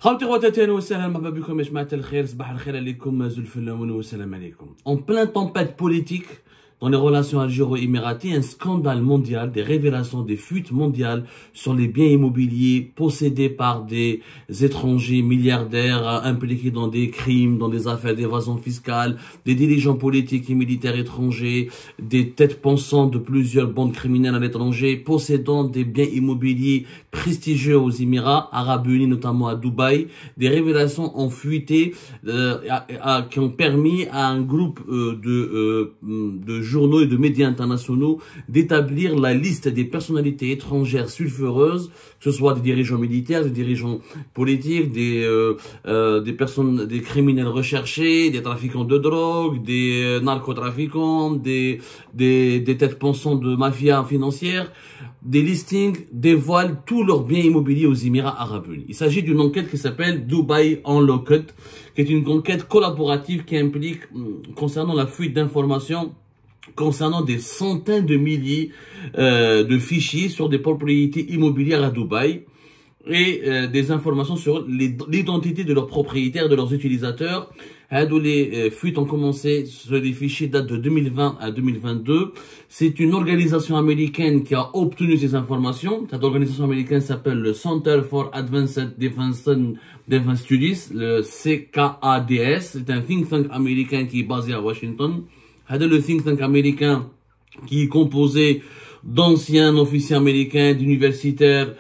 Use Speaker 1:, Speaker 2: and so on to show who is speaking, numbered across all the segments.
Speaker 1: خوتي خواتاتي اهلا وسهلا مرحبا بكم يا جماعه الخير صباح الخير عليكم زلف اللون والسلام عليكم. En pleine tempête politique dans les relations algéro-émiraties, un scandale mondial, des révélations, des fuites mondiales sur les biens immobiliers possédés par des étrangers milliardaires impliqués dans des crimes, dans des affaires d'évasion fiscale, des dirigeants politiques et militaires étrangers, des têtes pensantes de plusieurs bandes criminelles à l'étranger, possédant des biens immobiliers prestigieux aux Émirats Arabes Unis, notamment à Dubaï. Des révélations ont fuité qui ont permis à un groupe de journaux et de médias internationaux d'établir la liste des personnalités étrangères sulfureuses, que ce soit des dirigeants militaires, des dirigeants politiques, des personnes, des criminels recherchés, des trafiquants de drogue, des narcotrafiquants, des têtes pensantes de mafia financière. Des listings dévoilent tous leurs biens immobiliers aux Émirats Arabes Unis. Il s'agit d'une enquête qui s'appelle Dubai Unlocked, qui est une enquête collaborative qui implique, concernant la fuite d'informations, concernant des centaines de milliers de fichiers sur des propriétés immobilières à Dubaï et des informations sur l'identité de leurs propriétaires, de leurs utilisateurs. Les fuites ont commencé, les fichiers datent de 2020 à 2022. C'est une organisation américaine qui a obtenu ces informations. Cette organisation américaine s'appelle le Center for Advanced Defense Studies, le CKADS. C'est un think tank américain qui est basé à Washington. Le think tank américain qui est composé d'anciens officiers américains, d'universitaires,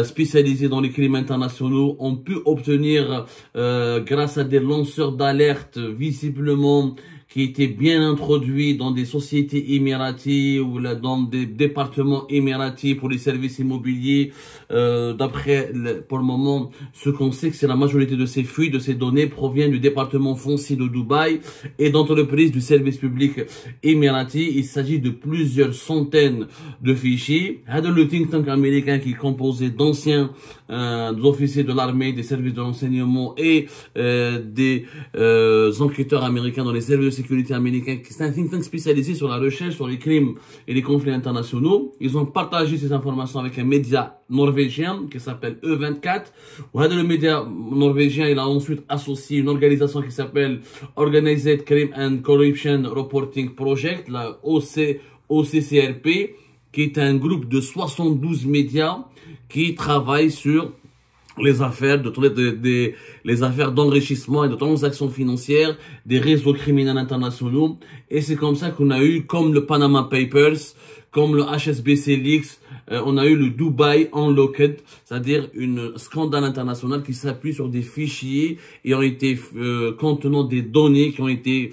Speaker 1: spécialisés dans les crimes internationaux, ont pu obtenir, grâce à des lanceurs d'alerte visiblement qui étaient bien introduits dans des sociétés émiraties ou dans des départements émiratis pour les services immobiliers. D'après, pour le moment, ce qu'on sait, que c'est la majorité de ces fuites, de ces données proviennent du département foncier de Dubaï et d'entreprises du service public émirati. Il s'agit de plusieurs centaines de fichiers. Le think tank américain qui est composé d'anciens officiers de l'armée, des services de renseignement et des enquêteurs américains dans les services de sécurité américains. C'est un think tank spécialisé sur la recherche sur les crimes et les conflits internationaux. Ils ont partagé ces informations avec un média norvégien qui s'appelle E24. Le média norvégien, il a ensuite associé une organisation qui s'appelle Organized Crime and Corruption Reporting Project, la OCCRP, qui est un groupe de 72 médias qui travaillent sur les affaires les affaires d'enrichissement et de transactions financières des réseaux criminels internationaux. Et c'est comme ça qu'on a eu, comme le Panama Papers, comme le HSBC Leaks, on a eu le Dubai Unlocked, c'est-à-dire un scandale international qui s'appuie sur des fichiers et ont été contenant des données qui ont été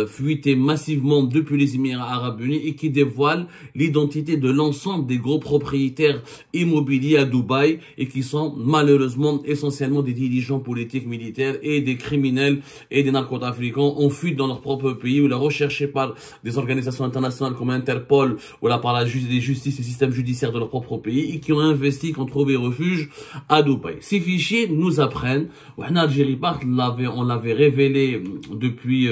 Speaker 1: fuitées massivement depuis les Émirats Arabes Unis et qui dévoilent l'identité de l'ensemble des gros propriétaires immobiliers à Dubaï et qui sont malheureusement essentiellement des dirigeants politiques, militaires et des criminels et des narcotrafiquants en fuite dans leur propre pays ou la recherchés par des organisations internationales comme Interpol ou là par la justice et système judiciaire de leur propre pays et qui ont investi, qui ont trouvé refuge à Dubaï. Ces fichiers nous apprennent, Algérie Part, on l'avait révélé depuis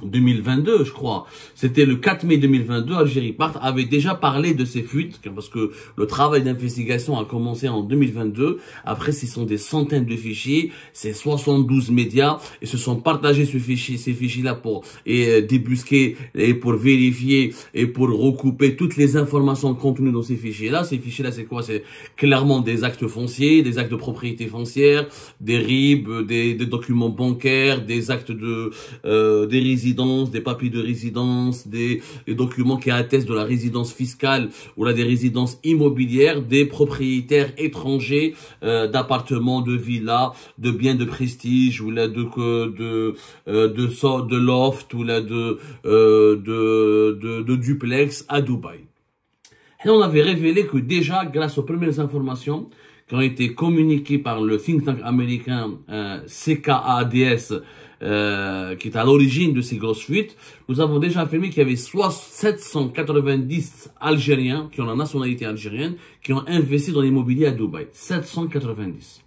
Speaker 1: 2022, je crois. C'était le 4 mai 2022. Algérie Part avait déjà parlé de ces fuites, parce que le travail d'investigation a commencé en 2022. Après, ce sont des centaines de fichiers, c'est 72 médias, et se sont partagés ces fichiers-là pour débusquer et pour vérifier et pour recouper toutes les informations contenues dans ces fichiers-là. Ces fichiers-là, c'est quoi? C'est clairement des actes fonciers, des actes de propriété foncière, des RIB, des documents bancaires, des actes des des papiers de résidence, des documents qui attestent de la résidence fiscale ou là des résidences immobilières des propriétaires étrangers d'appartements, de villas, de biens de prestige ou là de loft ou là de duplex à Dubaï. Et on avait révélé que déjà, grâce aux premières informations qui ont été communiquées par le think tank américain CKADS, qui est à l'origine de ces grosses fuites, nous avons déjà affirmé qu'il y avait soit 790 Algériens qui ont la nationalité algérienne qui ont investi dans l'immobilier à Dubaï. 790.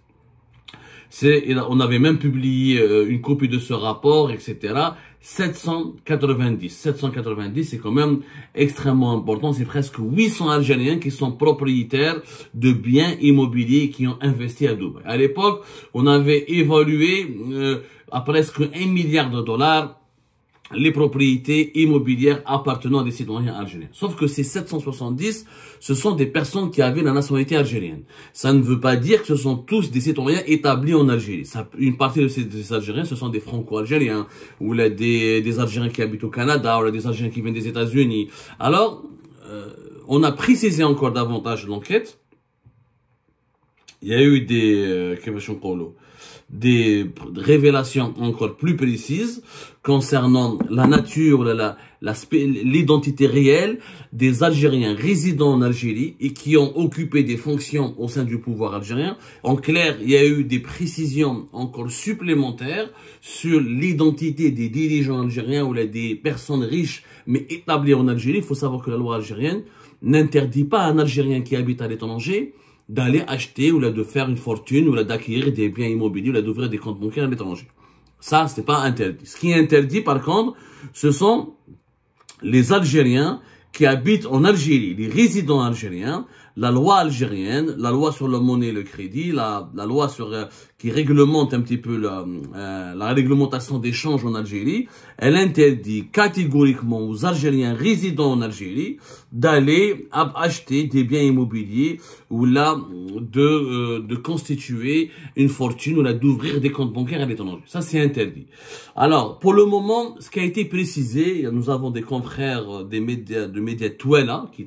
Speaker 1: On avait même publié une copie de ce rapport, etc. 790. 790, c'est quand même extrêmement important. C'est presque 800 Algériens qui sont propriétaires de biens immobiliers qui ont investi à Dubaï. À l'époque, on avait évalué à presque 1 milliard de dollars les propriétés immobilières appartenant à des citoyens algériens. Sauf que ces 770, ce sont des personnes qui avaient la nationalité algérienne. Ça ne veut pas dire que ce sont tous des citoyens établis en Algérie. Une partie de ces Algériens, ce sont des Franco-Algériens, ou là, des Algériens qui habitent au Canada, ou là, des Algériens qui viennent des États-Unis. Alors, on a précisé encore davantage l'enquête. Il y a eu des révélations encore plus précises concernant la nature, l'identité réelle des Algériens résidant en Algérie et qui ont occupé des fonctions au sein du pouvoir algérien. En clair, il y a eu des précisions encore supplémentaires sur l'identité des dirigeants algériens ou des personnes riches mais établies en Algérie. Il faut savoir que la loi algérienne n'interdit pas à un Algérien qui habite à l'étranger d'aller acheter ou là de faire une fortune ou là d'acquérir des biens immobiliers ou là d'ouvrir des comptes bancaires à l'étranger. Ça, c'est pas interdit. Ce qui est interdit, par contre, ce sont les Algériens qui habitent en Algérie, les résidents algériens. La loi algérienne, la loi sur la monnaie et le crédit, la loi sur qui réglemente un petit peu la réglementation d'échange en Algérie, elle interdit catégoriquement aux Algériens résidant en Algérie d'aller acheter des biens immobiliers ou là de constituer une fortune ou là d'ouvrir des comptes bancaires à l'étranger. Ça, c'est interdit. Alors, pour le moment, ce qui a été précisé, nous avons des confrères de médias Touala, qui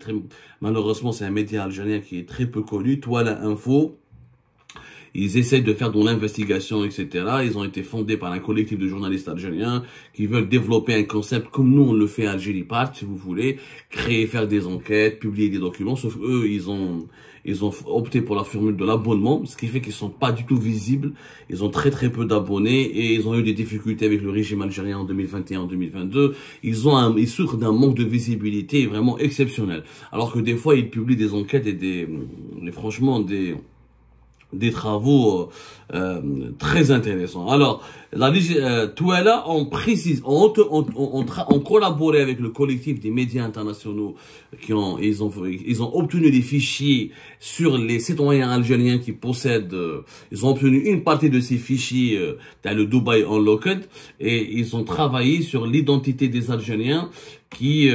Speaker 1: malheureusement, c'est un média algérien qui est très peu connu, Touala Info. Ils essaient de faire de l'investigation, etc. Ils ont été fondés par un collectif de journalistes algériens qui veulent développer un concept comme nous, on le fait à Algérie Part, si vous voulez, créer, faire des enquêtes, publier des documents. Sauf eux, ils ont opté pour la formule de l'abonnement, ce qui fait qu'ils sont pas du tout visibles. Ils ont très peu d'abonnés et ils ont eu des difficultés avec le régime algérien en 2021, en 2022. Ils souffrent d'un manque de visibilité vraiment exceptionnel. Alors que des fois, ils publient des enquêtes et franchement, des travaux très intéressants. Alors, Touala, on précise, on collaboré avec le collectif des médias internationaux ils ont obtenu des fichiers sur les citoyens algériens qui possèdent, ils ont obtenu une partie de ces fichiers dans le Dubai Unlocked et ils ont travaillé sur l'identité des Algériens qui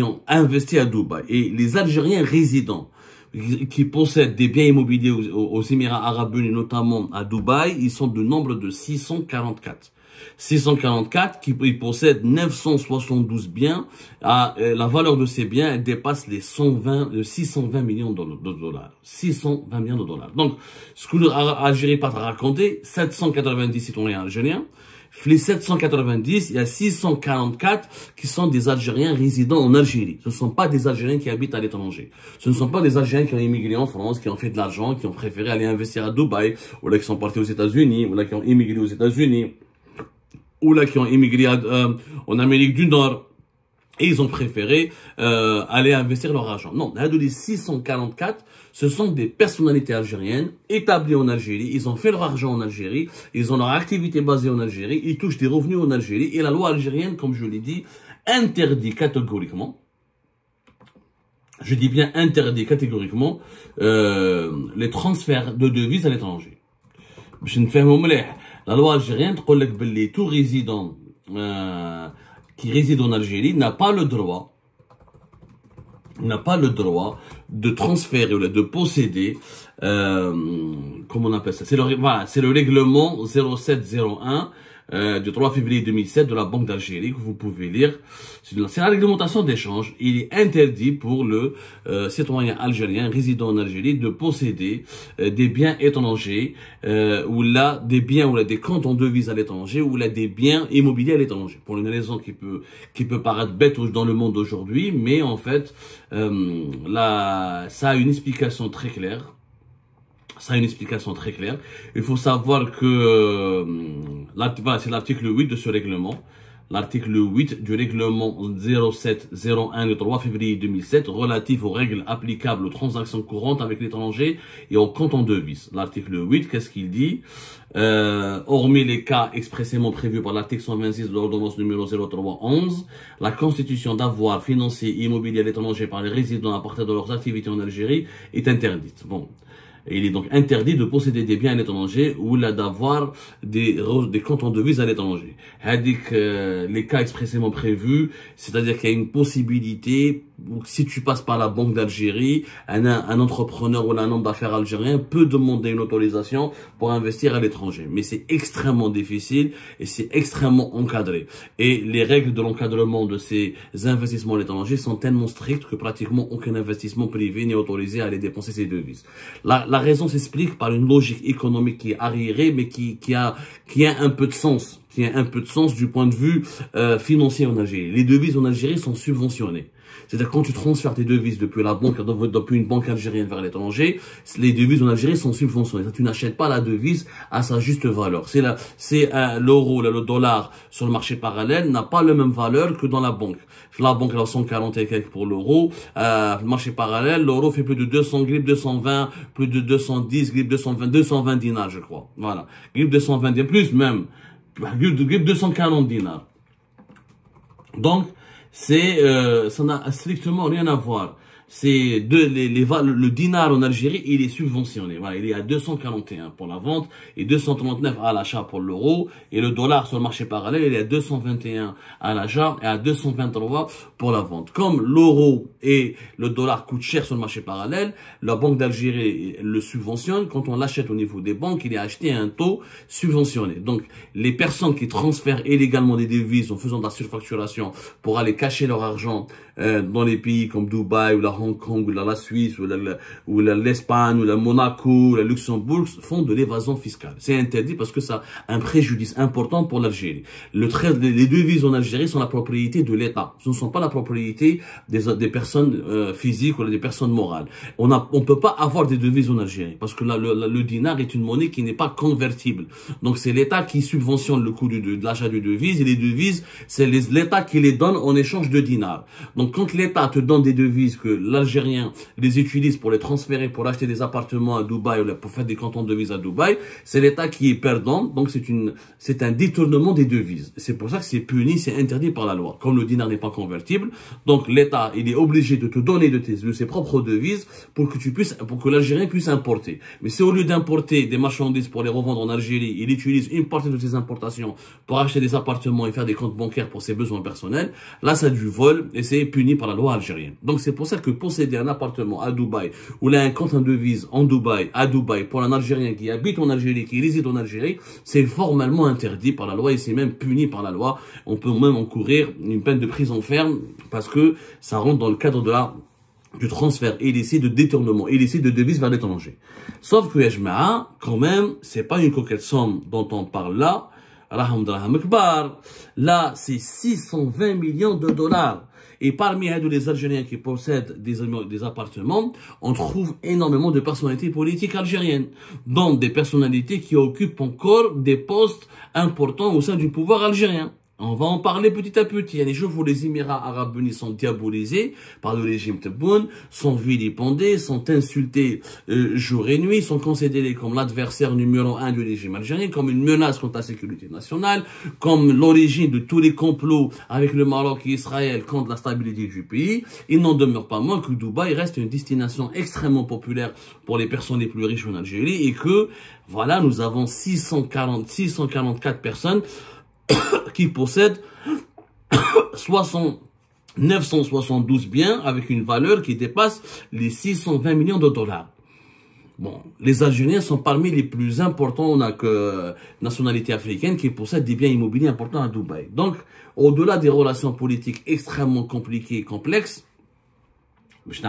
Speaker 1: ont investi à Dubaï. Et les Algériens résidents qui possèdent des biens immobiliers aux Émirats Arabes Unis, notamment à Dubaï, ils sont de nombre de 644. 644 qui possèdent 972 biens. La valeur de ces biens, elle dépasse les 620 millions de dollars. 620 millions de dollars. Donc, ce que l'Algérie part raconter, 790 citoyens algériens. Les 790, il y a 644 qui sont des Algériens résidant en Algérie. Ce ne sont pas des Algériens qui habitent à l'étranger. Ce ne sont pas des Algériens qui ont immigré en France, qui ont fait de l'argent, qui ont préféré aller investir à Dubaï, ou là qui sont partis aux États-Unis, ou là qui ont immigré aux États-Unis, ou là qui ont immigré en Amérique du Nord. Et ils ont préféré aller investir leur argent. Non, là, de les 644, ce sont des personnalités algériennes établies en Algérie. Ils ont fait leur argent en Algérie. Ils ont leur activité basée en Algérie. Ils touchent des revenus en Algérie. Et la loi algérienne, comme je l'ai dit, interdit catégoriquement, je dis bien interdit catégoriquement, les transferts de devises à l'étranger. La loi algérienne, tout résident qui réside en Algérie n'a pas le droit de transférer ou de posséder, comment on appelle ça, c'est le règlement 0701 du 3 février 2007 de la Banque d'Algérie que vous pouvez lire. C'est la réglementation d'échange. Il est interdit pour le citoyen algérien résidant en Algérie de posséder des biens étrangers ou là des biens ou là des comptes en devises à l'étranger ou là des biens immobiliers à l'étranger. Pour une raison qui peut paraître bête dans le monde d'aujourd'hui, mais en fait ça a une explication très claire. Il faut savoir que c'est l'article 8 de ce règlement. l'article 8 du règlement 0701 du 3 février 2007 relatif aux règles applicables aux transactions courantes avec l'étranger et aux comptes en devises. L'article 8, qu'est-ce qu'il dit? Hormis les cas expressément prévus par l'article 126 de l'ordonnance numéro 0311, la constitution d'avoirs financiers et immobiliers à l'étranger par les résidents à partir de leurs activités en Algérie est interdite. Bon. Et il est donc interdit de posséder des biens à l'étranger ou d'avoir des comptes en devises à l'étranger. Les cas expressément prévus, c'est-à-dire qu'il y a une possibilité, si tu passes par la Banque d'Algérie, un entrepreneur ou un homme d'affaires algérien peut demander une autorisation pour investir à l'étranger. Mais c'est extrêmement difficile et c'est extrêmement encadré. Et les règles de l'encadrement de ces investissements à l'étranger sont tellement strictes que pratiquement aucun investissement privé n'est autorisé à aller dépenser ces devises. La raison s'explique par une logique économique qui est arriérée, mais qui a un peu de sens. Qui a un peu de sens du point de vue financier en Algérie. Les devises en Algérie sont subventionnées. C'est-à-dire quand tu transfères tes devises depuis une banque algérienne vers l'étranger, les devises en Algérie sont subventionnées. Tu n'achètes pas la devise à sa juste valeur. L'euro, le dollar sur le marché parallèle n'a pas la même valeur que dans la banque. La banque elle a 140 et quelques pour l'euro. Le marché parallèle, l'euro fait plus de 200 gribs, 220, plus de 210 gribs, 220 dinars, je crois. Voilà. Gribs 220, plus même. Gribs 240 dinars. Donc, ça n'a strictement rien à voir. Le dinar en Algérie, il est subventionné. Voilà, il est à 241 pour la vente et 239 à l'achat pour l'euro. Et le dollar sur le marché parallèle, il est à 221 à l'achat et à 223 pour la vente. Comme l'euro et le dollar coûtent cher sur le marché parallèle, la Banque d'Algérie le subventionne. Quand on l'achète au niveau des banques, il est acheté à un taux subventionné. Donc, les personnes qui transfèrent illégalement des devises en faisant de la surfacturation pour aller cacher leur argent dans les pays comme Dubaï ou la Hong Kong ou la Suisse ou l'Espagne ou la Monaco ou la Luxembourg font de l'évasion fiscale. C'est interdit parce que ça a un préjudice important pour l'Algérie. Les devises en Algérie sont la propriété de l'État. Ce ne sont pas la propriété des personnes physiques ou des personnes morales. On peut pas avoir des devises en Algérie parce que le dinar est une monnaie qui n'est pas convertible. Donc c'est l'État qui subventionne le coût de l'achat de devises et les devises, c'est l'État qui les donne en échange de dinars. Donc quand l'État te donne des devises que l'Algérien les utilise pour les transférer, pour acheter des appartements à Dubaï ou pour faire des cantons de devises à Dubaï, c'est l'État qui est perdant. Donc c'est un détournement des devises. C'est pour ça que c'est puni, c'est interdit par la loi. Comme le dinar n'est pas convertible, donc l'État il est obligé de te donner de ses propres devises pour que l'Algérien puisse importer. Mais si au lieu d'importer des marchandises pour les revendre en Algérie, il utilise une partie de ses importations pour acheter des appartements et faire des comptes bancaires pour ses besoins personnels, là c'est du vol et c'est puni par la loi algérienne. Donc c'est pour ça que posséder un appartement à Dubaï ou là un compte en devise à Dubaï pour un Algérien qui habite en Algérie, qui réside en Algérie, c'est formellement interdit par la loi et c'est même puni par la loi. On peut même encourir une peine de prison ferme parce que ça rentre dans le cadre du transfert illicite, de détournement illicite de devises vers l'étranger. Sauf que Yajma'a, quand même, c'est pas une coquette somme dont on parle là. Là, c'est 620 millions de dollars. Et parmi les Algériens qui possèdent des appartements, on trouve énormément de personnalités politiques algériennes, dont des personnalités qui occupent encore des postes importants au sein du pouvoir algérien. On va en parler petit à petit. Les jours où les Émirats arabes unis sont diabolisés par le régime Tebboune, sont vilipendés, sont insultés jour et nuit, sont considérés comme l'adversaire numéro 1 du régime algérien, comme une menace contre la sécurité nationale, comme l'origine de tous les complots avec le Maroc et Israël contre la stabilité du pays. Il n'en demeure pas moins que Dubaï reste une destination extrêmement populaire pour les personnes les plus riches en Algérie et que, voilà, nous avons 644 personnes qui possèdent 972 biens avec une valeur qui dépasse les 620 millions de dollars. Bon, les Algériens sont parmi les plus importants nationalités africaines qui possèdent des biens immobiliers importants à Dubaï. Donc, au-delà des relations politiques extrêmement compliquées et complexes, باش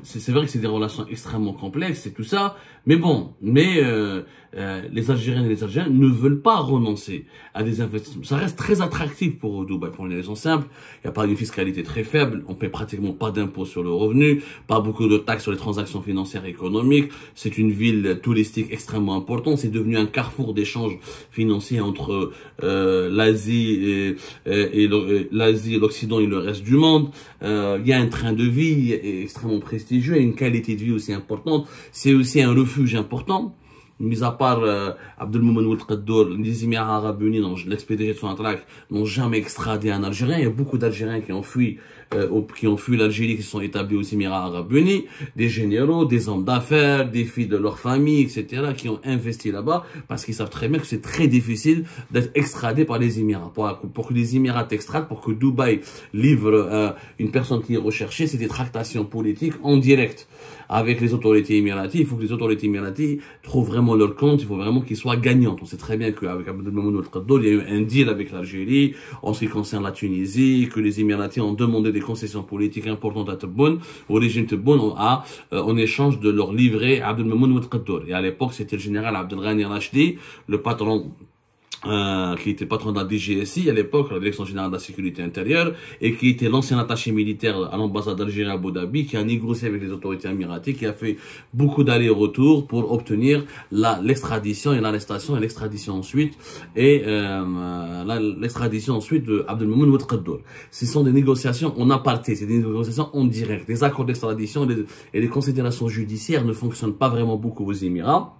Speaker 1: c'est vrai que c'est des relations extrêmement complexes et tout ça, mais bon, les Algériens et les Algériens ne veulent pas renoncer à des investissements. Ça reste très attractif pour Dubaï pour une raison simple. Il n'y a pas une fiscalité très faible, on paie pratiquement pas d'impôts sur le revenu, pas beaucoup de taxes sur les transactions financières et économiques. C'est une ville touristique extrêmement importante. C'est devenu un carrefour d'échanges financiers entre l'Asie et l'Occident et le reste du monde. Il y a un train de vie extrêmement prestigieux et une qualité de vie aussi importante. C'est aussi un refuge important. Mis à part Abdelmoumen Ould Qaddour, les Émirats Arabes Unis, l'ex-PDG de Sonatrach, n'ont jamais extradé un Algérien. Il y a beaucoup d'Algériens qui ont fui l'Algérie, qui se sont établis aux Émirats Arabes Unis, des généraux, des hommes d'affaires, des filles de leur famille, etc., qui ont investi là-bas parce qu'ils savent très bien que c'est très difficile d'être extradé par les Émirats. Pour que les Émirats t'extradent, pour que Dubaï livre une personne qui est recherchée, c'est des tractations politiques en direct avec les autorités émiraties. Il faut que les autorités émiraties trouvent vraiment leur compte, il faut vraiment qu'ils soient gagnants. On sait très bien qu'avec Abdelmoumen Ould Qaddour, il y a eu un deal avec l'Algérie en ce qui concerne la Tunisie, que les Émiratis ont demandé des concessions politiques importantes à Tebboune, au régime Tebboune, en échange de leur livrer Abdelmoumen Ould Qaddour. Et à l'époque, c'était le général Abdelghani Rachdi, le patron qui était patron de la DGSI à l'époque, la Direction Générale de la Sécurité Intérieure, et qui était l'ancien attaché militaire à l'ambassade d'Algérie à Abu Dhabi, qui a négocié avec les autorités émiraties, qui a fait beaucoup d'allers-retours pour obtenir l'extradition et l'arrestation et l'extradition ensuite, l'extradition ensuite de Abdelmoumen Ould Qaddour. Ce sont des négociations en aparté, c'est des négociations en direct. Les accords d'extradition et les considérations judiciaires ne fonctionnent pas vraiment beaucoup aux Émirats.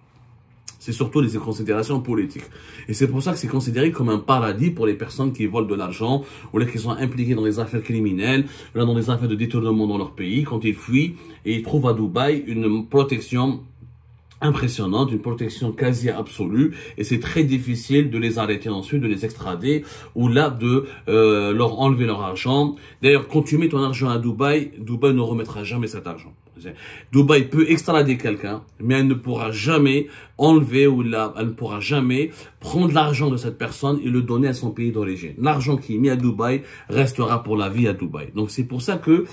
Speaker 1: C'est surtout les considérations politiques. Et c'est pour ça que c'est considéré comme un paradis pour les personnes qui volent de l'argent, ou qui sont impliquées dans des affaires criminelles, ou dans des affaires de détournement dans leur pays, quand ils fuient, et ils trouvent à Dubaï une protection impressionnante, une protection quasi absolue, et c'est très difficile de les arrêter ensuite, de les extrader, ou là de leur enlever leur argent. D'ailleurs, quand tu mets ton argent à Dubaï, Dubaï ne remettra jamais cet argent. Dubaï peut extrader quelqu'un, mais elle ne pourra jamais enlever elle ne pourra jamais prendre l'argent de cette personne et le donner à son pays d'origine. L'argent qui est mis à Dubaï restera pour la vie à Dubaï. Donc c'est pour ça que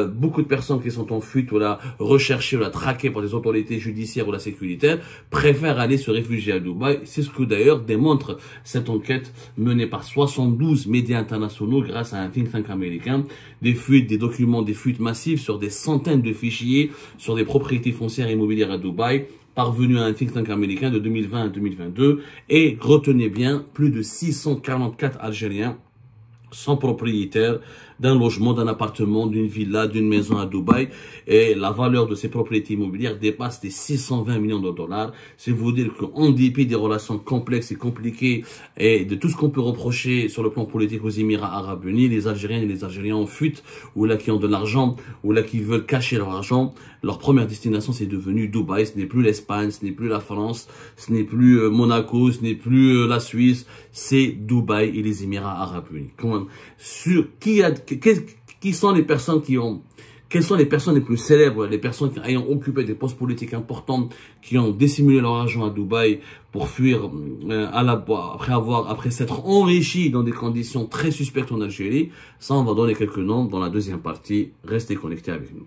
Speaker 1: beaucoup de personnes qui sont en fuite ou là recherchées ou là traquées par les autorités judiciaires ou la sécuritaire préfèrent aller se réfugier à Dubaï. C'est ce que d'ailleurs démontre cette enquête menée par 72 médias internationaux grâce à un think tank américain. Des fuites, des documents, des fuites massives sur des centaines de fichiers sur des propriétés foncières et immobilières à Dubaï, parvenu à un think tank américain de 2020 à 2022, et retenez bien, plus de 644 Algériens sont propriétaires d'un logement, d'un appartement, d'une villa, d'une maison à Dubaï, et la valeur de ces propriétés immobilières dépasse les 620 millions de dollars. C'est vous dire qu'en dépit des relations complexes et compliquées et de tout ce qu'on peut reprocher sur le plan politique aux Émirats Arabes Unis, les Algériens et les Algériens en fuite, ou là qui ont de l'argent, ou là qui veulent cacher leur argent, leur première destination c'est devenu Dubaï. Ce n'est plus l'Espagne, ce n'est plus la France, ce n'est plus Monaco, ce n'est plus la Suisse, c'est Dubaï et les Émirats Arabes Unis. Qui sont les personnes quelles sont les personnes les plus célèbres, les personnes ayant occupé des postes politiques importants, qui ont dissimulé leur argent à Dubaï pour fuir après s'être enrichis dans des conditions très suspectes en Algérie? Ça, on va donner quelques noms dans la deuxième partie. Restez connectés avec nous.